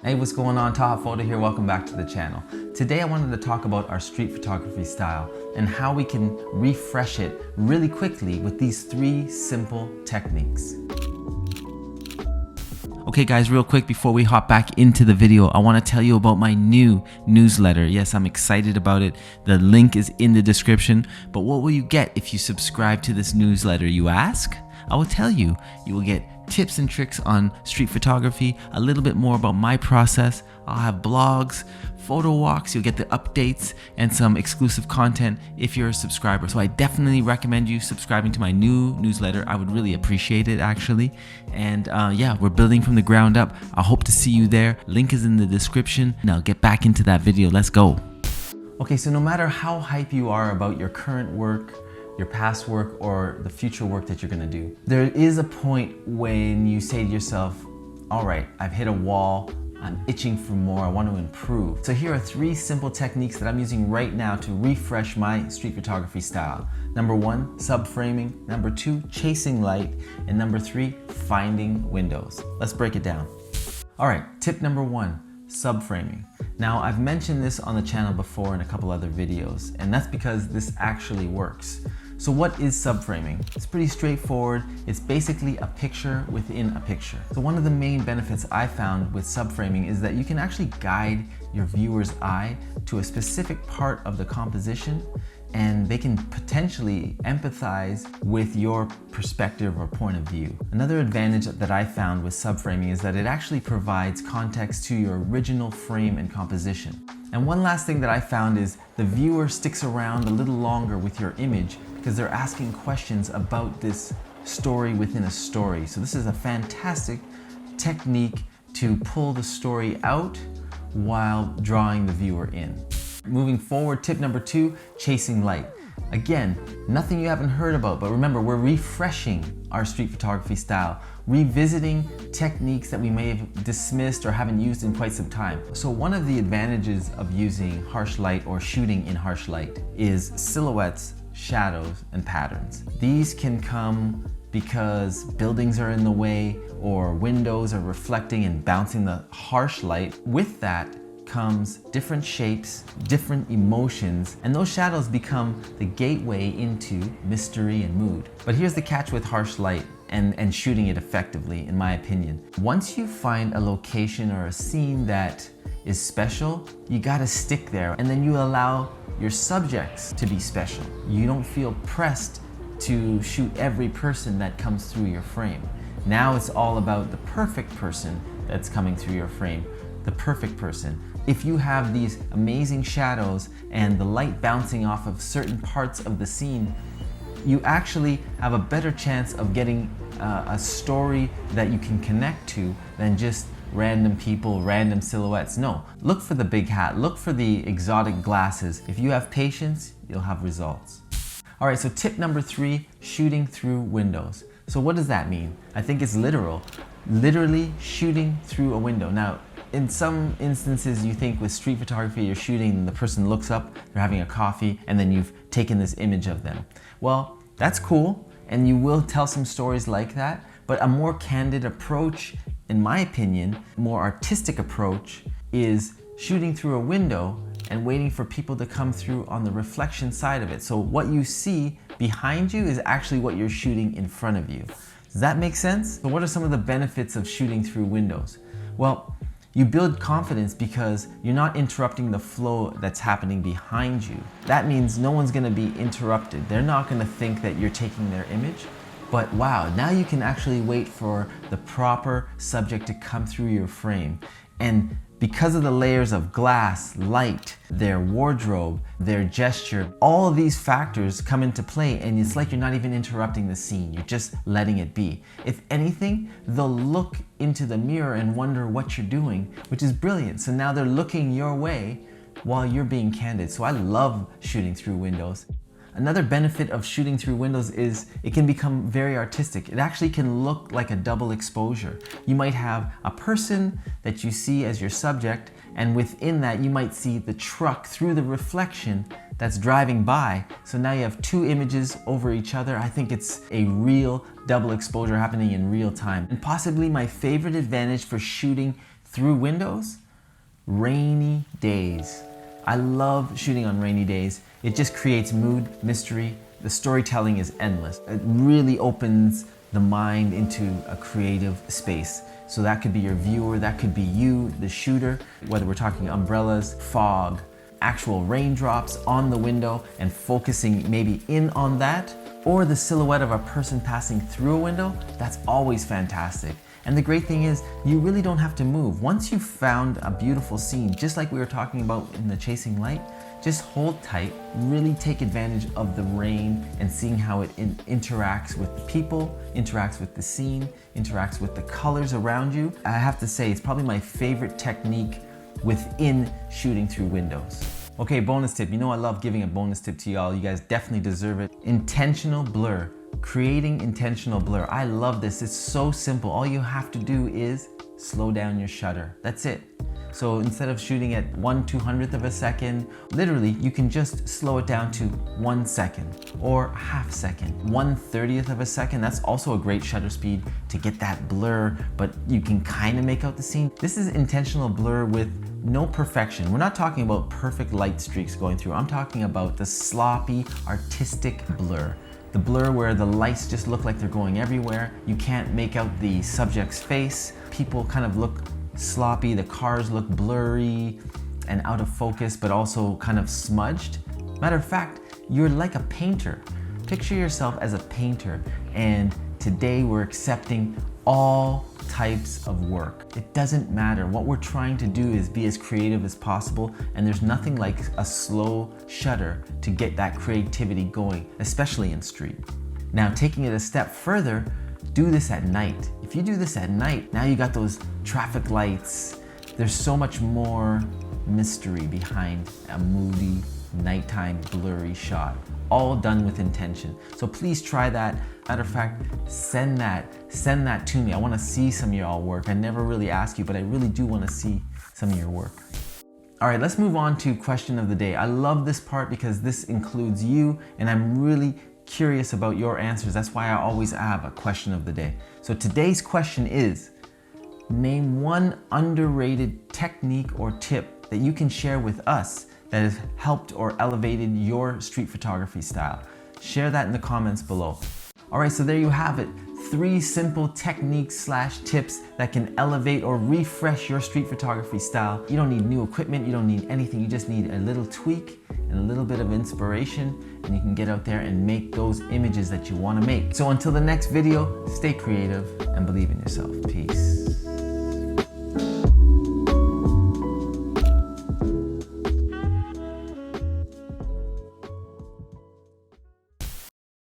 Hey, what's going on? Taha Photo here. Welcome back to the channel. Today I wanted to talk about our street photography style and how we can refresh it really quickly with these 3 simple techniques. Okay guys, real quick before we hop back into the video, I want to tell you about my new newsletter. Yes, I'm excited about it. The link is in the description. But what will you get if you subscribe to this newsletter, you ask? I will tell you. You will get tips and tricks on street photography, a little bit more about my process. I'll have blogs, photo walks, you'll get the updates and some exclusive content if you're a subscriber. So I definitely recommend you subscribing to my new newsletter. I would really appreciate it actually. And yeah, we're building from the ground up. I hope to see you there. Link is in the description. Now get back into that video. Let's go. Okay, so no matter how hype you are about your current work, your past work, or the future work that you're gonna do, there is a point when you say to yourself, all right, I've hit a wall, I'm itching for more, I want to improve. So here are 3 simple techniques that I'm using right now to refresh my street photography style. Number 1, subframing. Number 2, chasing light. And number 3, finding windows. Let's break it down. All right, tip number 1, subframing. Now, I've mentioned this on the channel before in a couple other videos, and that's because this actually works. So what is subframing? It's pretty straightforward. It's basically a picture within a picture. So one of the main benefits I found with subframing is that you can actually guide your viewer's eye to a specific part of the composition, and they can potentially empathize with your perspective or point of view. Another advantage that I found with subframing is that it actually provides context to your original frame and composition. And one last thing that I found is the viewer sticks around a little longer with your image because they're asking questions about this story within a story. So this is a fantastic technique to pull the story out while drawing the viewer in. Moving forward, tip number 2, chasing light. Again, nothing you haven't heard about, but remember, we're refreshing our street photography style, revisiting techniques that we may have dismissed or haven't used in quite some time. So one of the advantages of using harsh light or shooting in harsh light is silhouettes, shadows, and patterns. These can come because buildings are in the way or windows are reflecting and bouncing the harsh light. With that comes different shapes, different emotions, and those shadows become the gateway into mystery and mood. But here's the catch with harsh light and shooting it effectively, in my opinion. Once you find a location or a scene that is special, you gotta stick there, and then you allow your subjects to be special. You don't feel pressed to shoot every person that comes through your frame. Now it's all about the perfect person that's coming through your frame, the perfect person. If you have these amazing shadows and the light bouncing off of certain parts of the scene, you actually have a better chance of getting a story that you can connect to than just random people, random silhouettes. No, look for the big hat, look for the exotic glasses. If you have patience, you'll have results. All right, so tip number 3, shooting through windows. So what does that mean? I think it's literal, literally shooting through a window. Now, in some instances, you think with street photography, you're shooting and the person looks up, they're having a coffee, and then you've taken this image of them. Well, that's cool, and you will tell some stories like that, but a more candid approach, in my opinion, more artistic approach, is shooting through a window and waiting for people to come through on the reflection side of it. So what you see behind you is actually what you're shooting in front of you. Does that make sense? So what are some of the benefits of shooting through windows? Well, you build confidence because you're not interrupting the flow that's happening behind you. That means no one's gonna be interrupted. They're not gonna think that you're taking their image, but wow, now you can actually wait for the proper subject to come through your frame. And because of the layers of glass, light, their wardrobe, their gesture, all of these factors come into play, and it's like you're not even interrupting the scene, you're just letting it be. If anything, they'll look into the mirror and wonder what you're doing, which is brilliant. So now they're looking your way while you're being candid. So I love shooting through windows. Another benefit of shooting through windows is it can become very artistic. It actually can look like a double exposure. You might have a person that you see as your subject, and within that you might see the truck through the reflection that's driving by. So now you have 2 images over each other. I think it's a real double exposure happening in real time. And possibly my favorite advantage for shooting through windows, rainy days. I love shooting on rainy days. It just creates mood, mystery. The storytelling is endless. It really opens the mind into a creative space. So that could be your viewer, that could be you, the shooter, whether we're talking umbrellas, fog, actual raindrops on the window and focusing maybe in on that, or the silhouette of a person passing through a window. That's always fantastic. And the great thing is, you really don't have to move. Once you've found a beautiful scene, just like we were talking about in the chasing light, just hold tight, really take advantage of the rain and seeing how it interacts with the people, interacts with the scene, interacts with the colors around you. I have to say, it's probably my favorite technique within shooting through windows. Okay, bonus tip. You know I love giving a bonus tip to y'all. You guys definitely deserve it. Intentional blur. Creating intentional blur. I love this. It's so simple. All you have to do is slow down your shutter. That's it. So instead of shooting at 1/200th of a second, literally you can just slow it down to 1 second or half second, 1/30th of a second. That's also a great shutter speed to get that blur, but you can kind of make out the scene. This is intentional blur with no perfection. We're not talking about perfect light streaks going through. I'm talking about the sloppy, artistic blur. The blur where the lights just look like they're going everywhere. You can't make out the subject's face. People kind of look sloppy, the cars look blurry and out of focus, but also kind of smudged. Matter of fact, you're like a painter. Picture yourself as a painter, and today we're accepting all types of work. It doesn't matter. What we're trying to do is be as creative as possible, and there's nothing like a slow shutter to get that creativity going, especially in street. Now, taking it a step further, do this at night. If you do this at night, now you got those traffic lights. There's so much more mystery behind a moody, nighttime, blurry shot, all done with intention. So please try that. Matter of fact, send that to me. I wanna see some of y'all work. I never really ask you, but I really do wanna see some of your work. All right, let's move on to question of the day. I love this part because this includes you, and I'm really curious about your answers. That's why I always have a question of the day. So today's question is, name one underrated technique or tip that you can share with us that has helped or elevated your street photography style. Share that in the comments below. All right, so there you have it. 3 simple techniques / tips that can elevate or refresh your street photography style. You don't need new equipment, you don't need anything. You just need a little tweak and a little bit of inspiration, and you can get out there and make those images that you want to make. So until the next video, stay creative and believe in yourself. Peace.